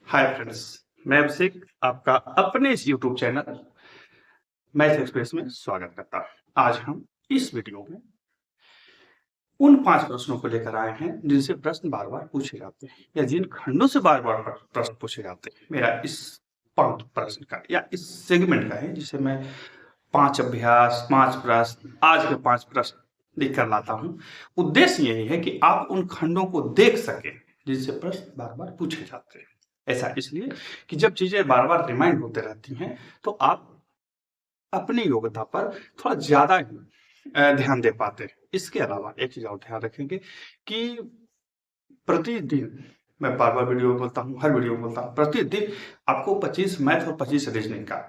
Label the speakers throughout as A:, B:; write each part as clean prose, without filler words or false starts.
A: Hi friends, मैं अभिषेक आपका अपने इस यूट्यूब चैनल मैथ एक्सप्रेस में स्वागत करता हूं। आज हम इस वीडियो में उन 5 प्रश्नों को लेकर आए हैं जिनसे प्रश्न बार-बार पूछे जाते हैं या जिन खंडों से बार-बार प्रश्न पूछे जाते हैं। मेरा इस प्रश्न का या इस सेगमेंट का है जिसे मैं 5 अभ्यास, 5 प्रश्न, आज के 5 प्रश्न लिखकर लाता हूं। उद्देश्य यही है कि आप उन खंडों को देख सकें जिनसे प्रश्न बार-बार पूछे जाते हैं। ऐसा इसलिए कि जब चीजें बार-बार रिमाइंड होते रहती हैं तो आप अपनी योग्यता पर थोड़ा ज्यादा ध्यान दे पाते हैं। इसके अलावा एक चीज और ध्यान रखेंगे कि प्रतिदिन मैं बार-बार वीडियो में बोलता हूँ, हर वीडियो में बोलता हूँ, प्रतिदिन आपको 25 मैथ और 25 रीजनिंग का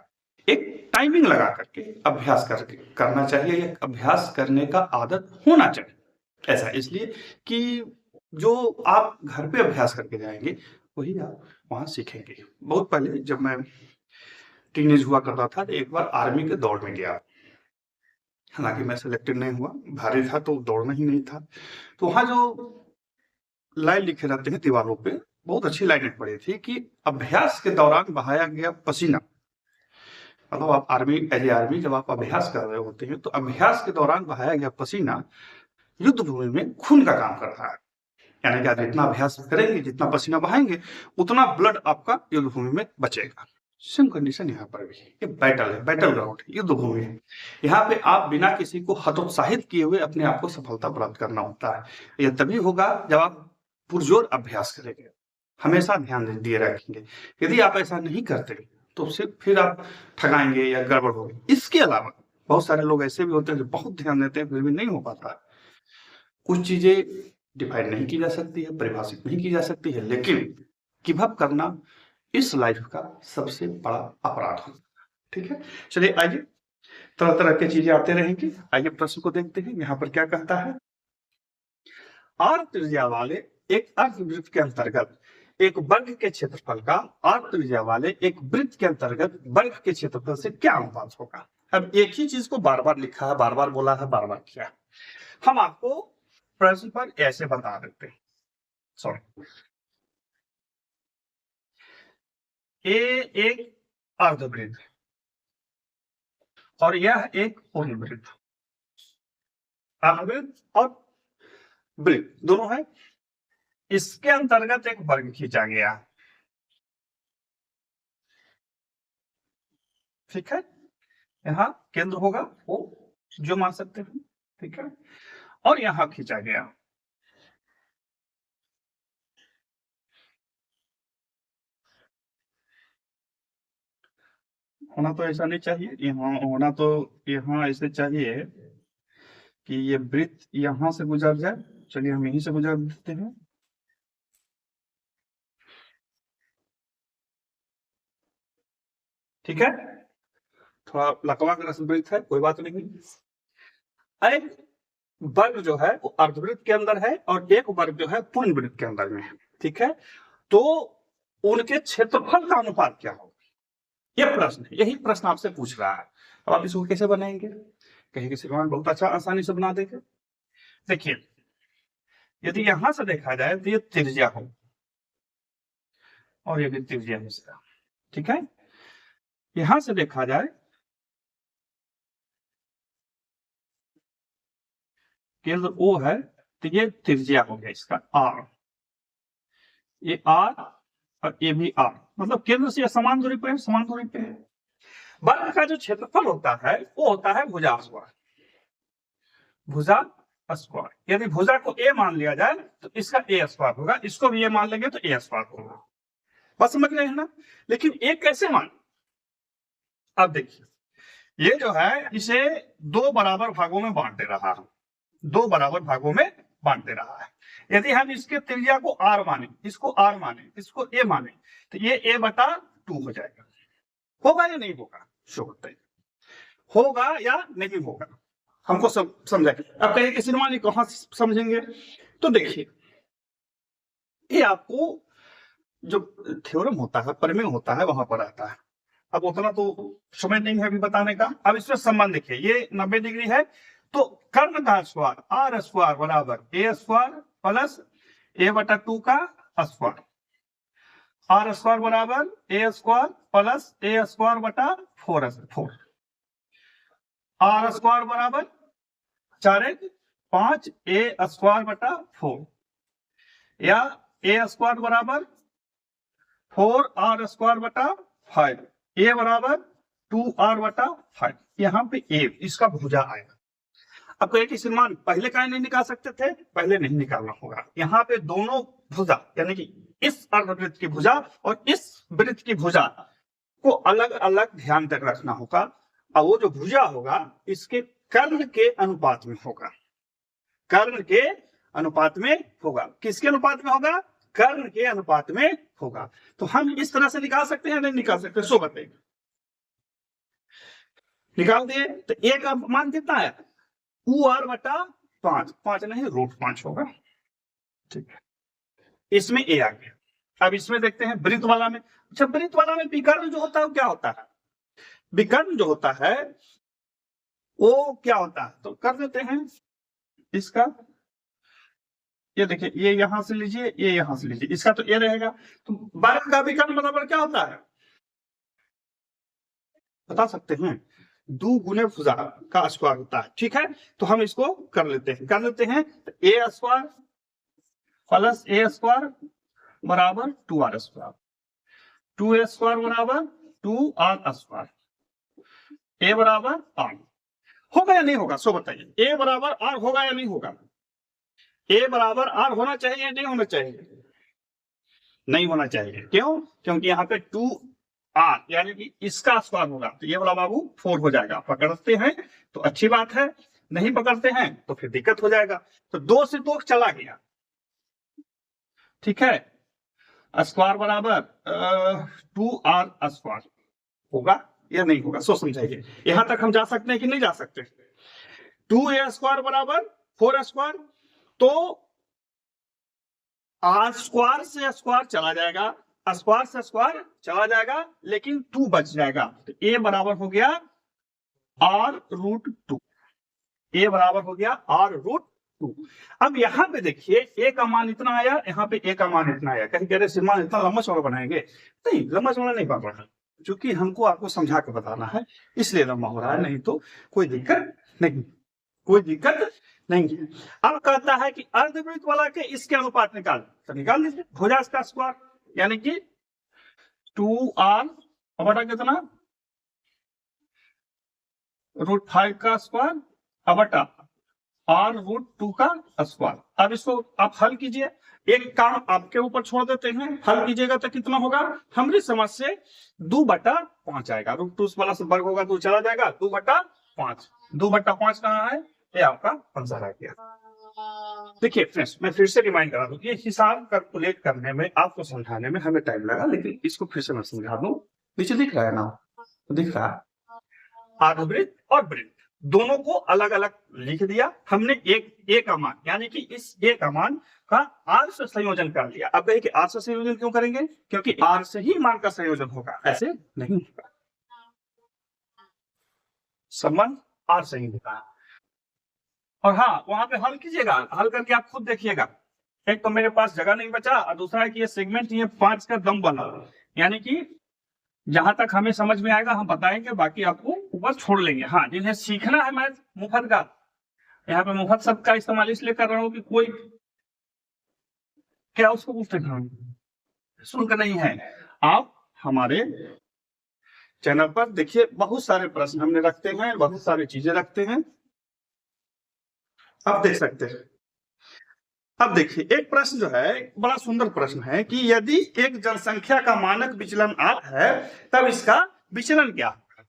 A: एक टाइमिंग लगा करके अभ्यास करना चाहिए या अभ्यास करने का आदत होना चाहिए। ऐसा इसलिए कि जो आप घर पे अभ्यास करके जाएंगे वही आप वहां सीखेंगे। बहुत पहले जब मैं टीनेज हुआ करता था तो एक बार आर्मी के दौड़ में गया। हालांकि मैं सिलेक्टेड नहीं हुआ, भारी था तो दौड़ना ही नहीं था। तो वहां जो लाइन लिखे रहते हैं दीवारों पे, बहुत अच्छी लाइनें पड़ी थी कि अभ्यास के दौरान बहाया गया पसीना, मतलब आप आर्मी जब आप अभ्यास कर रहे होते हैं तो अभ्यास के दौरान बहाया गया पसीना युद्ध भूमि में खून का काम करता है। यानी कि आप जितना अभ्यास करेंगे, जितना पसीना बहाएंगे, उतना ब्लड आपका युद्ध भूमि में बचेगा। सेम कंडीशन यहाँ पर भी ये बैटल है, बैटल ग्राउंड है, युद्ध भूमि है। यहाँ पे आप बिना किसी को हतोत्साहित किए हुए अपने आप को सफलता प्राप्त करना होता है। यह तभी होगा जब आप पुरजोर अभ्यास करेंगे, हमेशा ध्यान दिए रखेंगे। यदि आप ऐसा नहीं करते तो सिर्फ फिर आप ठगाएंगे या गड़बड़ होगी। इसके अलावा बहुत सारे लोग ऐसे भी होते हैं जो बहुत ध्यान देते हैं फिर भी नहीं हो पाता। कुछ चीजें डिफाइन नहीं की जा सकती है, परिभाषित नहीं की जा सकती है, लेकिन गिव अप करना इस लाइफ का सबसे बड़ा अपराध है। ठीक है, चलिए आइए, तरह तरह की चीजें आते रहेंगी। आइए प्रश्न को देखते हैं। यहाँ पर क्या कहता है, आर त्रिज्या वाले एक अर्धवृत्त के अंतर्गत एक वर्ग के क्षेत्रफल का आर त्रिज्या वाले एक वृत्त के अंतर्गत वर्ग के क्षेत्रफल से क्या अनुपात होगा। अब एक ही चीज को बार बार लिखा है, बार बार बोला है, बार बार किया। हम आपको प्रश्न पर ऐसे बता देते हैं। सॉरी, एक अर्धवृत्त और यह एक पूर्ण वृत्त, अर्धवृत्त और वृत्त दोनों है। इसके अंतर्गत एक वर्ग खींचा गया। ठीक है, यहाँ केंद्र होगा वो जो मान सकते हैं। ठीक है, और यहाँ खींचा गया। होना तो ऐसा नहीं चाहिए, यहाँ होना तो यहाँ ऐसे चाहिए कि ये वृत्त यहाँ से गुजर जाए। चलिए हम यहीं से गुजर देते हैं। ठीक है, थोड़ा लकवाग्रस्त वृत्त है, कोई बात नहीं। एक वर्ग जो है वो अर्धवृत्त के अंदर है और एक वर्ग जो है पूर्ण वृत्त के अंदर में है। ठीक है, तो उनके क्षेत्रफल का अनुपात क्या होगा, यह प्रश्न है। यही प्रश्न आपसे पूछ रहा है। अब आप इसको कैसे बनाएंगे, कहेंगे श्रीमान बहुत अच्छा, आसानी से बना देंगे। देखिए, यदि यहां से देखा जाए तो ये त्रिज्या हो और ये भी त्रिज्या हो। ठीक है, यहां से देखा जाए केंद्र O है तो ये त्रिज्या हो गया इसका R, ये R और ये भी R, मतलब केंद्र से समान दूरी पे है, समान दूरी पे है। वर्ग का जो क्षेत्रफल होता है वो होता है भुजा स्क्वायर, भुजा स्क्वायर। यदि भुजा को A मान लिया जाए तो इसका A स्क्वायर होगा, इसको भी A मान लेंगे तो A स्क्वायर होगा। बस समझ रहे हैं ना। लेकिन A कैसे मान, अब देखिए, ये जो है इसे दो बराबर भागों में बांट दे रहा है, दो बराबर भागों में बांट दे रहा है। यदि हम इसके त्रिज्या को R माने, इसको R माने, इसको A माने, तो ये A/2 हो जाएगा। होगा या नहीं होगा, शो बताइए, होगा या नहीं होगा, हमको समझाइए। अब कहिए कि सिनेमा नहीं, कहां समझेंगे, तो देखिए, ये आपको जो थ्योरम होता है, प्रमेय होता है, वहां पर आता है। अब उतना तो समय नहीं है अभी बताने का। अब इसमें संबंध देखिए, ये 90 डिग्री है तो कर्ण का स्क्वायर R स्क्वायर बराबर A स्क्वायर प्लस A/2 का स्क्वायर। आर स्क्वायर बराबर ए स्क्वायर प्लस ए स्क्वायर बटा 4 आर स्क्वायर बराबर 4 ए स्क्वायर बटा 4 या ए स्क्वायर बराबर 4 आर स्क्वायर बटा 5 ए बराबर 2 आर बटा 5। यहाँ पे ए इसका भुजा आएगा। अब कहे कि श्रीमान पहले काहे नहीं निकाल सकते थे? पहले नहीं निकालना होगा। यहाँ पे दोनों भुजा यानी कि इस अर्धवृत्त की भुजा और इस वृत्त की भुजा को अलग अलग ध्यान तक रखना होगा। और वो जो भुजा होगा इसके कर्ण के अनुपात में होगा। कर्ण के अनुपात में होगा। किसके अनुपात में होगा? कर्ण के अनुपात में होगा। तो हम इस तरह से निकाल सकते हैं नहीं निकाल सकते? सो बताइए। निकाल दिए तो ए का मान कितना है? 2r बटा 5। 5 नहीं √5 होगा। ठीक है, इसमें ए आ गया। अब इसमें देखते हैं वृत्त वाला में। अच्छा, वृत्त वाला में विकर्ण जो होता है वो क्या होता है? विकर्ण जो होता है वो क्या होता है? तो कर देते हैं इसका। ये देखिए, ये यहां से लीजिए, ये यहां से लीजिए, इसका तो ये रहेगा। तो वर्ग का विकर्ण बराबर क्या होता है बता सकते हैं? 2 गुने भुजा का स्क्वायर होता है। ठीक है, तो हम इसको कर लेते हैं। तो ए स्क्वायर प्लस ए स्क्वायर बराबर 2r स्क्वायर, 2a स्क्वायर बराबर 2r स्क्वायर, ए बराबर r होगा या नहीं होगा? सो बताइए, ए बराबर r होगा या नहीं होगा? ए बराबर r होना चाहिए या नहीं होना चाहिए? नहीं होना चाहिए। क्यों? क्योंकि यहाँ पे 2r यानी कि इसका स्क्वायर होगा तो ये वाला बाबू 4 हो जाएगा। पकड़ते हैं तो अच्छी बात है, नहीं पकड़ते हैं तो फिर दिक्कत हो जाएगा। तो 2 से 2 चला गया। ठीक है, स्क्वायर बराबर 2r स्क्वायर होगा या नहीं होगा? सो समझाइए। यहां तक हम जा सकते हैं कि नहीं जा सकते? 2a स्क्वायर बराबर 4 स्क्वायर, तो आर स्क्वायर से स्क्वायर चला जाएगा, स्क्वायर से स्क्वायर चला जाएगा, लेकिन 2 बच जाएगा। तो ए बराबर हो गया r√2। ए बराबर हो गया r√2। अब यहाँ पे देखिए ए का मान इतना आया, यहाँ पे ए का मान इतना आया। कहीं कह रहे श्रीमान इतना लंबा चौड़ा बनाएंगे? नहीं, लंबा चौड़ा नहीं बन रहा है, क्योंकि हमको आपको समझा के बताना है इसलिए लंबा हो रहा है। नहीं तो कोई दिक्कत नहीं, कोई दिक्कत नहीं है। अब कहता है कि अर्धवृत्त वाला के इसके अनुपात निकाल, तो निकाल लीजिए। भुजा इसका स्क्वायर यानी कि 2r बटा कितना? √5 का स्क्वायर बटा r√2 का स्क्वायर। अब इसको आप हल कीजिए। एक काम आपके ऊपर छोड़ देते हैं, हल कीजिएगा तो कितना होगा? हमारी समझ से 2/5 आएगा। √2 वाला से वर्ग होगा तो चला जाएगा। 2/5, 2/5 कहाँ है? ये आपका आंसर आ गया। देखिए फ्रेंड्स, मैं फिर से रिमाइंड करा दूं, ये हिसाब कैलकुलेट करने में आपको समझाने में हमें टाइम लगा, लेकिन इसको फिर से मैं समझा दूं। नीचे दिख रहा है ना? दिख रहा है। अर्धवृत्त और वृत्त दोनों को अलग अलग लिख दिया हमने। एक ए का मान यानी कि इस ए का मान का आर से संयोजन कर लिया। अब कहिए कि आर से संयोजन क्यों करेंगे? क्योंकि आर से ही मान का संयोजन होगा, ऐसे नहीं होगा। संबंध आर से ही होगा। और हाँ, वहां पे हल कीजिएगा, हल करके आप खुद देखिएगा। एक तो मेरे पास जगह नहीं बचा और दूसरा है कि ये सेगमेंट ये 5 का दम बना, यानी कि जहां तक हमें समझ में आएगा हम बताएंगे, बाकी आपको ऊपर छोड़ लेंगे। हाँ, जिन्हें सीखना है मैथ मुफ्त का, यहाँ पे मुफ्त शब्द का इस्तेमाल इसलिए कर रहा हूँ कि कोई क्या उसको पूछते शुल्क नहीं है। आप हमारे चैनल पर देखिए, बहुत सारे प्रश्न हमने रखते हैं, बहुत सारी चीजें रखते हैं, आप देख सकते हैं। अब देखिए, एक प्रश्न जो है बड़ा सुंदर प्रश्न है कि यदि एक जनसंख्या का मानक विचलन 8 है तब इसका विचलन क्या है?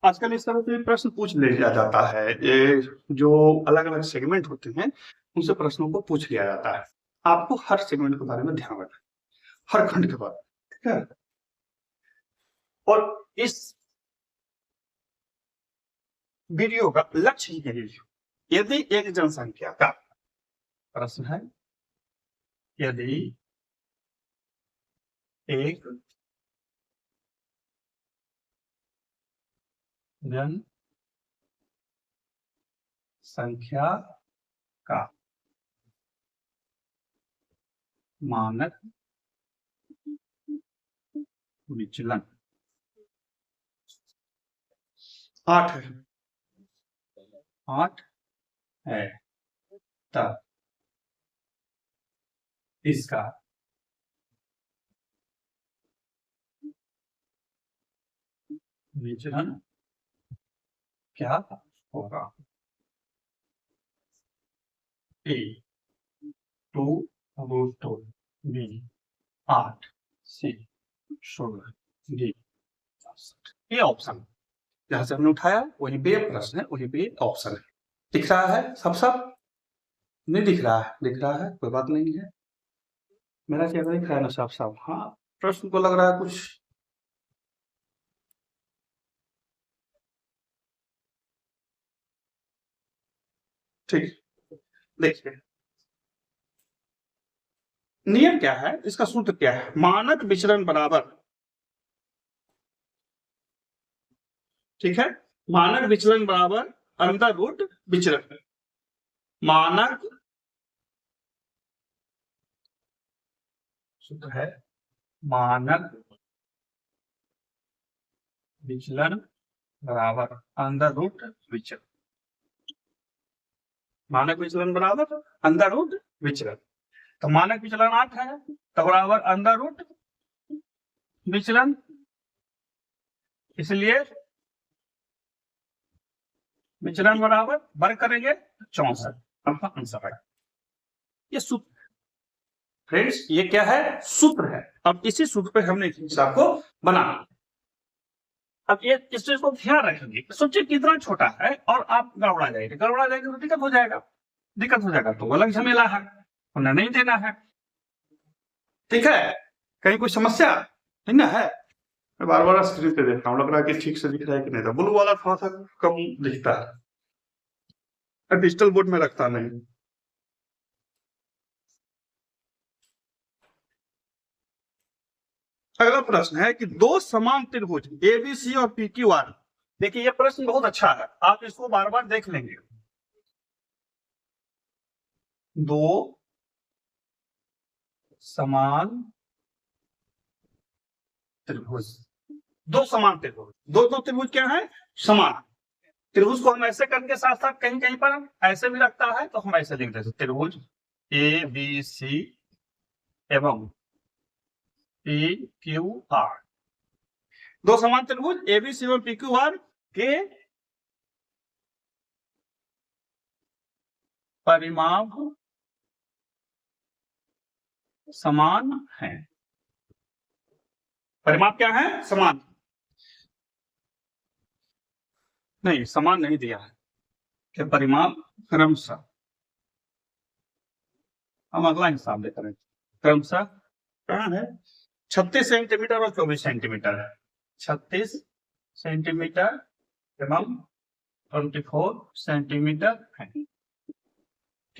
A: आजकल इस तरह से प्रश्न पूछ लिया जाता है। ये जो अलग अलग सेगमेंट होते हैं उनसे प्रश्नों को पूछ लिया जाता है। आपको हर सेगमेंट के बारे में ध्यान रखना, हर खंड के बारे में, ठीक है? और इस वीडियो का लक्ष्य ही है, यदि एक जनसंख्या का प्रश्न है, यदि एक जनसंख्या का मानक विचलन 8 है, 8 है, तब इसका विचलन क्या होगा? A 2√2, B 8, C 16, D 67। ये ऑप्शन जहां से हमने उठाया वहीं पे प्रश्न है, वहीं पे ऑप्शन है। दिख रहा है सब नहीं दिख रहा है? दिख रहा है, कोई बात नहीं है। मेरा चेहरा दिख रहा है ना साफ? हाँ, प्रश्न को लग रहा है कुछ ठीक। देखिए नियम क्या है, इसका सूत्र क्या है? मानक विचलन बराबर, ठीक है, मानक विचलन बराबर अंडर रूट विचलन। मानक सूत्र है मानक विचलन बराबर अंडर रूट विचलन। मानक विचलन बराबर अंडर रूट विचलन। तो मानक विचलन 8 है, तो बराबर अंडर रूट विचलन, इसलिए विचलन बराबर वर्ग करेंगे 64। आपका आंसर है। ये सूत्र फ्रेंड्स, ये क्या है? सूत्र है। अब इसी सूत्र पे हमने हिसाब को बनाना। अब ये इस चीज को ध्यान रखेंगे, सोचिए कितना छोटा है और आप गड़बड़ा जाएंगे तो दिक्कत हो जाएगा तो अलग झमेला है, उन्हें नहीं देना है। ठीक है, कहीं कोई समस्या नहीं ना है? मैं बार बार स्क्रीन पे देख रहा हूँ, लग रहा है कि ठीक से दिख रहा है कि नहीं। ब्लू वाला थोड़ा सा कम दिखता है, डिजिटल बोर्ड में रखता नहीं। अगला प्रश्न है कि दो समान त्रिभुज एबीसी और पीक्यूआर। देखिए ये प्रश्न बहुत अच्छा है, आप इसको बार बार देख लेंगे। दो समान त्रिभुज, दो समान त्रिभुज, दो त्रिभुज क्या है? समान। त्रिभुज को हम ऐसे करके साथ साथ कहीं कहीं पर ऐसे भी रखता है, तो हम ऐसे लिख देते त्रिभुज ए बी सी एवं पी क्यू आर। दो समान त्रिभुज ए बी सी एवं पी क्यू आर के परिमाप समान है। परिमाप क्या है? समान नहीं, समान नहीं दिया है कि परिमाप क्रमशः, हम अगला हिसाब लेकर हैं। क्रमशः कहाँ है? 36 सेंटीमीटर और 24 सेंटीमीटर है। 36 सेंटीमीटर एवं 24 सेंटीमीटर है।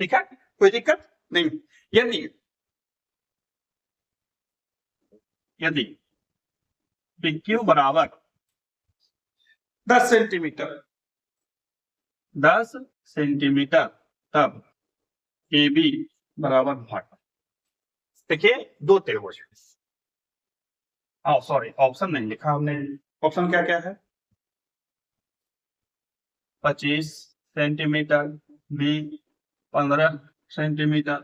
A: ठीक है, कोई दिक्कत नहीं। यदि PQ बराबर 10 सेंटीमीटर, 10 सेंटीमीटर, तब AB बराबर 8। देखिए दो त्रिभुज, सॉरी ऑप्शन नहीं लिखा हमने। ऑप्शन क्या क्या है? 25 centimetre, B 15 centimetre,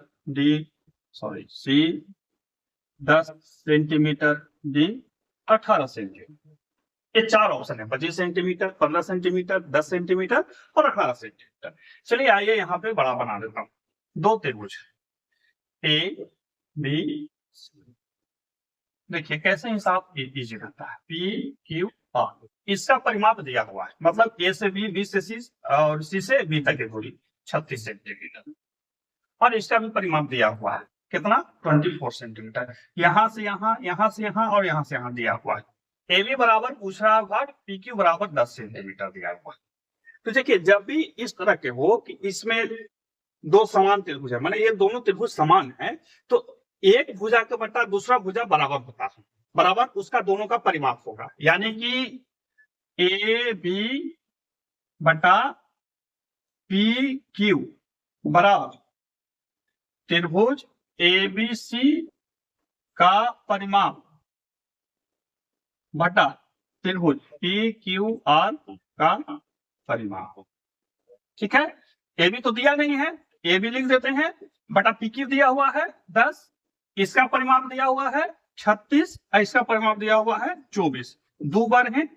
A: C 10 centimetre, D 18 centimetre. ये चार ऑप्शन है, 25 सेंटीमीटर, 15 सेंटीमीटर, 10 सेंटीमीटर और 18 सेंटीमीटर। चलिए आइए यहाँ पे बड़ा बना देता हूँ। दो त्रिभुज ए बी, देखिए कैसे हिसाब इजी रहता है। पी क्यू आर, इसका परिमाप दिया हुआ है, मतलब ए से बी, बी से सी और सी से बी तक की दूरी 36 सेंटीमीटर, और इसका भी परिमाप दिया हुआ है कितना? 24 सेंटीमीटर। यहाँ से यहाँ, यहाँ से यहाँ और यहाँ से यहाँ दिया हुआ है। ए बी बराबर पूछ रहा भाग, पी क्यू बराबर 10 सेंटीमीटर दिया हुआ है। तो देखिए जब भी इस तरह के हो कि इसमें दो समान त्रिभुज है, माने ये दोनों त्रिभुज समान है, तो एक भुजा का बटा दूसरा भुजा बराबर होता है, बराबर उसका दोनों का परिमाप होगा। यानी कि ए बी बटा पी क्यू बराबर त्रिभुज ABC का परिमाप बटा त्रिभुज PQR का परिमाप। ठीक है, AB तो दिया नहीं है, AB लिख देते हैं, बटा PQ दिया हुआ है 10, इसका परिमाप दिया हुआ है 36, इसका परिमाप दिया हुआ है 24। 2 बार है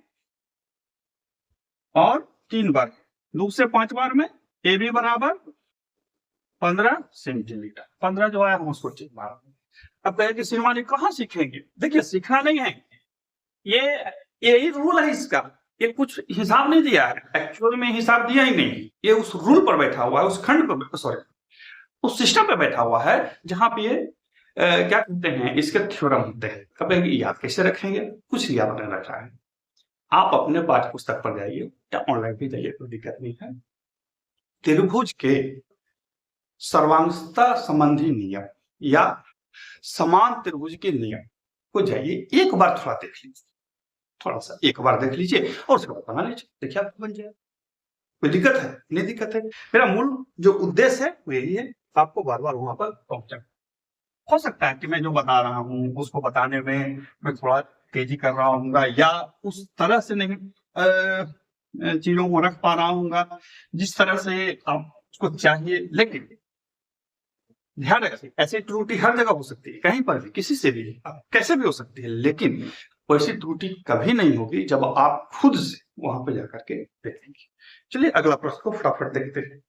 A: और 3 बार, 2 से 5 बार में AB बराबर 15 सेंटीमीटर। 15 जो है हम उसको चेक मार। अब कहे कि सिनेमा जी कहाँ सीखेंगे? देखिए, सीखना नहीं है, यही रूल है इसका। ये कुछ हिसाब नहीं दिया है, एक्चुअल में हिसाब दिया ही नहीं, ये उस रूल पर बैठा हुआ है, उस खंड पर, सॉरी उस सिस्टम पे बैठा हुआ है जहां पे ये क्या कहते हैं, इसके थ्योरम होते हैं। अब याद कैसे रखेंगे? कुछ याद नहीं रखा है, आप अपने पाठ्य पुस्तक पर जाइए या ऑनलाइन भी जाइए, कोई दिक्कत नहीं है। त्रिभुज के सर्वांगता संबंधी नियम या समान त्रिभुज के नियम को जाइए एक बार थोड़ा देख लीजिए, थोड़ा सा एक बार देख लीजिए और उसके बाद बना लीजिए, देखिए आपको बन जाएगा। कोई दिक्कत है? नहीं दिक्कत है। मेरा मूल जो उद्देश्य है वो यही है, आपको बार बार वहां पर पहुंचना। हो सकता है कि मैं जो बता रहा हूँ उसको बताने में मैं थोड़ा तेजी कर रहा हूँ या उस तरह से नहीं चीजों को रख पा रहा हूँ जिस तरह से आपको चाहिए, लेकिन ध्यान रखें, ऐसी त्रुटि हर जगह हो सकती है, कहीं पर भी, किसी से भी, कैसे भी हो सकती है, लेकिन वैसी त्रुटि कभी नहीं होगी जब आप खुद से वहां पर जाकर के देखेंगे। चलिए अगला प्रश्न को फटाफट देखते हैं,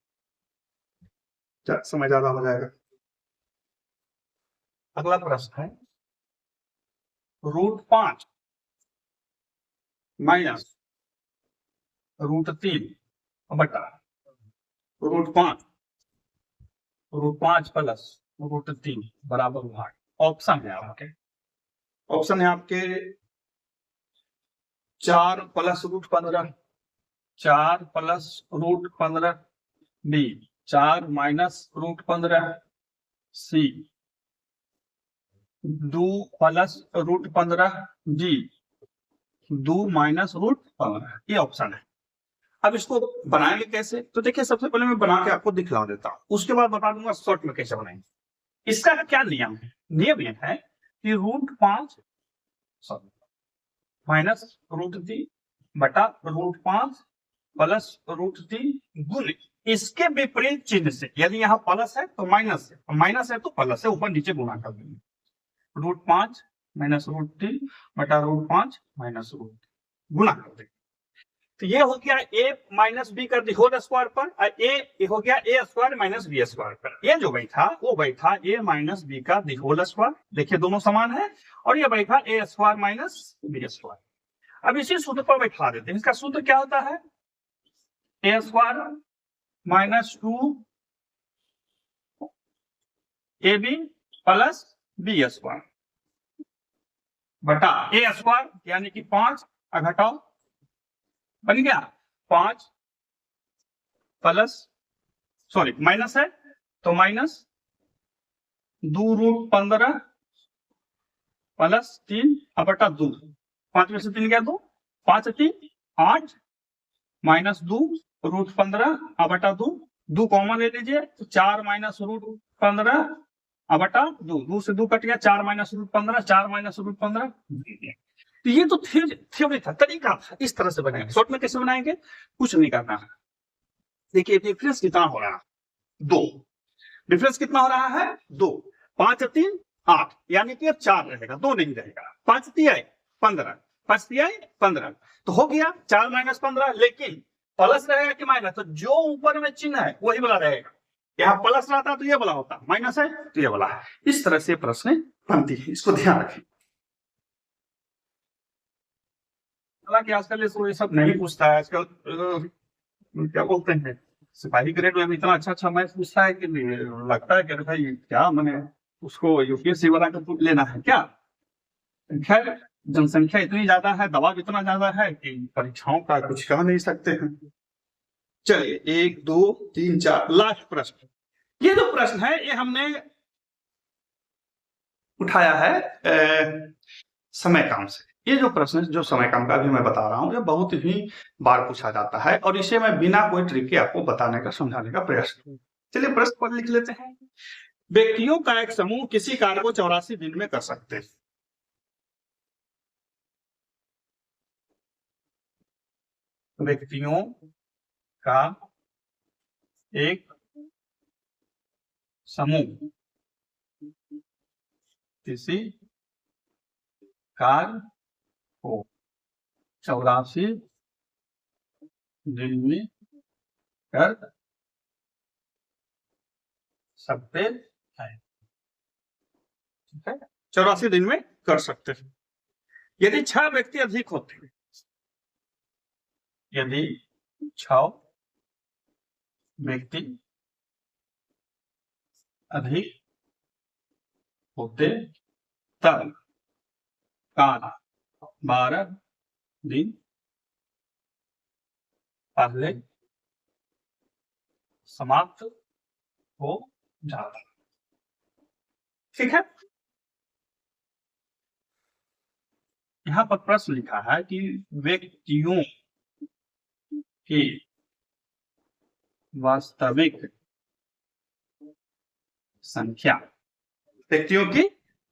A: समय ज्यादा हो जाएगा। अगला प्रश्न है √5 माइनस √3 बटा √5 प्लस √3 बराबर 1। ऑप्शन है आपके, ऑप्शन है आपके 4 प्लस √15, 4 प्लस √15 बी, 4 माइनस √15 सी, 2 प्लस √15 जी, 2 माइनस √15। ये ऑप्शन है। अब इसको बनाएंगे कैसे? तो देखिए, सबसे पहले मैं बना के आपको दिखला देता हूं, उसके बाद बता दूंगा शॉर्ट में कैसे बनाएंगे। इसका क्या नियम है? नियम यह है कि √5 माइनस √3 बटा √5 प्लस √3 गुण इसके विपरीत चिन्ह से, यदि यहाँ प्लस है तो माइनस है, माइनस है तो प्लस है, ऊपर नीचे गुणा कर देंगे। √5 माइनस √3 बटा √5 माइनस √3 गुणा कर देंगे। तो ये हो गया a माइनस बी का होल स्क्वायर पर, ये हो गया a square minus B square पर। ये जो बैठा वो बैठा a माइनस बी का होल स्क्वायर, देखिए दोनों समान है, और ये बैठा a square minus B square. अब इसी सूत्र पर बैठा देते हैं। इसका सूत्र क्या होता है? a square minus 2 ab plus B square बटा a स्क्वायर, यानी कि 5 घटाओ, बन गया 5 प्लस, सॉरी माइनस है तो माइनस 2√15 प्लस 3 बटा 2, 5 में से 3 गया 2, 5 3 8 माइनस 2√15 बटा 2, 2 कॉमन ले लीजिए तो 4 माइनस √15 बटा 2, 2 से 2 कट गया, 4 माइनस √15, 4 माइनस √15। तो ये तो थ्योरी था, तरीका था, इस तरह से बनाएंगे। शॉर्ट में कैसे बनाएंगे? कुछ नहीं करना है। देखिए डिफरेंस कितना हो रहा है? 2। डिफरेंस कितना हो रहा है? 2। 5 3 8, यानी कि अब 4 रहेगा, 2 नहीं रहेगा। 5 3 15, 5 3 15, तो हो गया 4 माइनस 15, लेकिन प्लस रहेगा कि माइनस? तो जो ऊपर में चिन्ह है वही वाला रहेगा। यहाँ प्लस रहता तो ये वाला होता, माइनस है तो ये वाला है। इस तरह से प्रश्न बनती है, इसको ध्यान रखें। हालांकि आजकल ये सब नहीं पूछता है, आजकल क्या बोलते हैं, सिपाही ग्रेड में इतना अच्छा मैथ पूछता है कि लगता है कि अरे भाई क्या मैंने उसको यूपीएससी वाला का लेना है क्या। खैर जनसंख्या इतनी ज्यादा है, दबाव इतना ज्यादा है कि परीक्षाओं का कुछ कह नहीं सकते हैं। चलिए 1 2 3 4 लास्ट प्रश्न। ये जो प्रश्न है ये हमने उठाया है समय काम से। ये जो प्रश्न जो समय काम का भी मैं बता रहा हूँ, ये बहुत ही बार पूछा जाता है और इसे मैं बिना कोई ट्रिक के आपको बताने का समझाने का प्रयास करूँ। चलिए प्रश्न पर लिख लेते हैं। व्यक्तियों का एक समूह किसी कार्य को 84 दिन में कर सकते हैं। व्यक्तियों का एक समूह किसी कार्य को 84 दिन में कर सकते हैं। ठीक है, 84 दिन में कर सकते हैं। यदि 6 व्यक्ति अधिक होते हैं, यदि 6 व्यक्ति अधिक होते तब कार्य 12 दिन पहले समाप्त हो जाता। ठीक है, यहां पर प्रश्न लिखा है कि व्यक्तियों की वास्तविक संख्या, व्यक्तियों की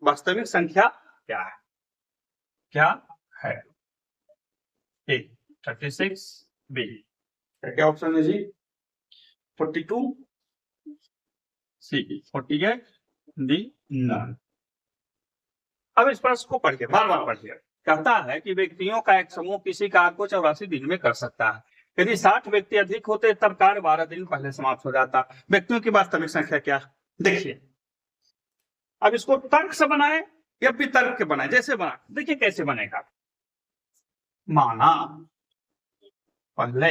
A: वास्तविक संख्या क्या है? क्या है? ए 36, बी क्या ऑप्शन है जी? 42, सी 48, डी नन। अब इस प्रश्न को पढ़िए, बार बार पढ़िए। कहता है कि व्यक्तियों का एक समूह किसी कार्य को 84 दिन में कर सकता है। यदि 60 व्यक्ति अधिक होते तब कार्य 12 दिन पहले समाप्त हो जाता। व्यक्तियों की वास्तविक संख्या क्या? देखिए, अब इसको तर्क से बनाए या वितर्क के बनाए, जैसे बना, देखिए कैसे बनेगा। माना पहले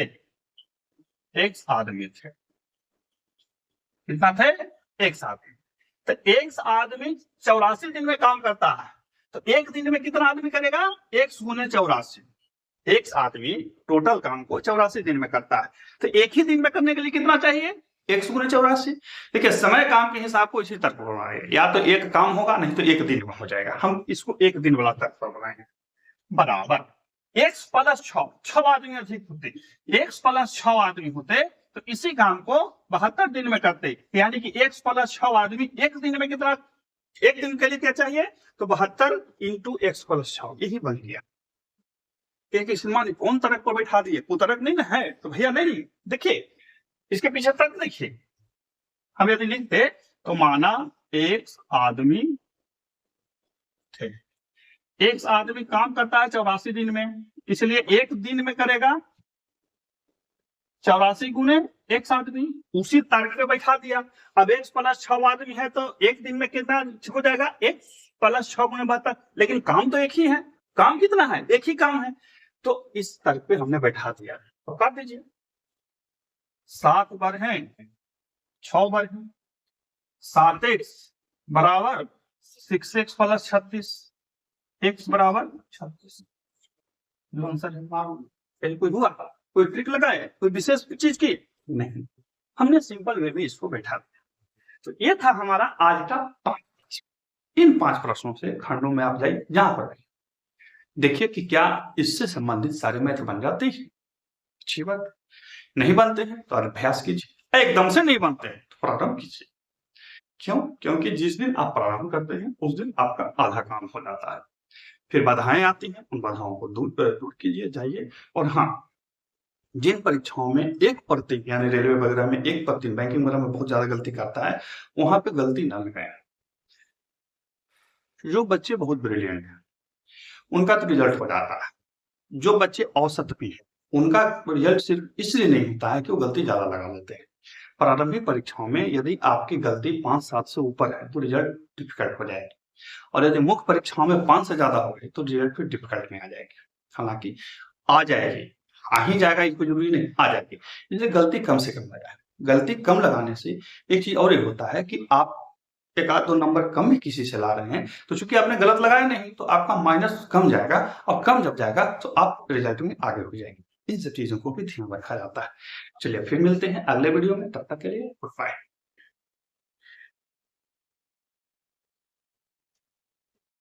A: एक आदमी थे, कितना थे? एक आदमी। तो एक आदमी 84 दिन में काम करता है, तो एक दिन में कितना आदमी करेगा? 1 गुने 84। एक आदमी टोटल काम को 84 दिन में करता है, तो एक ही दिन में करने के लिए कितना चाहिए? 1 गुने 84। देखिए, समय काम के हिसाब को इसी तर्क पर बनाएंगे, या तो एक काम होगा नहीं तो एक दिन में हो जाएगा। हम इसको एक दिन वाला तर्क पर बनाएंगे। बराबर x + 6 आदमी अधिक होते, x + 6 आदमी होते तो इसी काम को 72 दिन में करते, यानी कि x + 6 आदमी एक दिन में कितना? एक दिन के लिए क्या चाहिए? तो 72 × x + 6, यही बन गया। एक मान कौन तर्क पर बैठा दिए? कुतर्क नहीं ना है, तो भैया नहीं। देखिए इसके पीछे तर्क देखिए। हम यदि लिखते तो माना एक आदमी थे, एक आदमी काम करता है 84 दिन में, इसलिए एक दिन में करेगा 84 गुने एक आदमी, उसी तर्क पे बैठा दिया। अब 1 + 6 आदमी है तो एक दिन में कितना हो जाएगा? 1 + 6 गुने 72, लेकिन काम तो एक ही है। काम कितना है? एक ही काम है, तो इस तर्क पे हमने बैठा दिया। तो काट दीजिए, 7 बार है 6 बार है, 7x बराबर 6x + 36, x बराबर 36। जो आंसर है, कोई हुआ? कोई ट्रिक लगाए? कोई विशेष चीज की? नहीं, हमने सिंपल वे में इसको बैठा दिया। तो ये था हमारा आज का 5। इन 5 प्रश्नों से खंडों में आप जाइए, जहां पर देखिए कि क्या इससे संबंधित सारे मैथ बन जाते हैं। अच्छी बात, नहीं बनते हैं तो अभ्यास कीजिए। एकदम से नहीं बनते हैं तो प्रारंभ कीजिए। क्यों? क्योंकि जिस दिन आप प्रारंभ करते हैं उस दिन आपका आधा काम हो जाता है। फिर बाधाएं आती हैं, उन बाधाओं को दूर कीजिए, जाइए। और हाँ, जिन परीक्षाओं में 1% यानी रेलवे वगैरह में 1%, बैंकिंग वगैरह में बहुत ज्यादा गलती करता है, वहां पे गलती न लगाएं। जो बच्चे बहुत ब्रिलियंट हैं उनका तो रिजल्ट हो जाता है, जो बच्चे औसत भी है उनका रिजल्ट सिर्फ इसलिए नहीं होता है कि वो गलती ज्यादा लगा लेते हैं। प्रारंभिक परीक्षाओं में यदि आपकी गलती 5-7 से ऊपर है तो रिजल्ट डिफिकल्ट हो जाएगी, और यदि मुख्य परीक्षाओं में 5 से ज्यादा हो गई तो रिजल्ट फिर डिफिकल्ट में आ जाएगी। हालांकि आ जाएगी, आ ही जाएगा, इसको जरूरी नहीं, आ जाएगी। इसलिए गलती कम से कम लगाए। गलती कम लगाने से एक चीज और होता है कि आप 1-2 नंबर कम भी किसी से ला रहे हैं तो चूंकि आपने गलत लगाया नहीं तो आपका माइनस कम जाएगा, और कम जब जाएगा तो आप रिजल्ट में आगे हो जाएंगे। इन सब चीजों को भी ध्यान रखा जाता है। चलिए फिर मिलते हैं अगले वीडियो में, तब तक के लिए गुड बाय।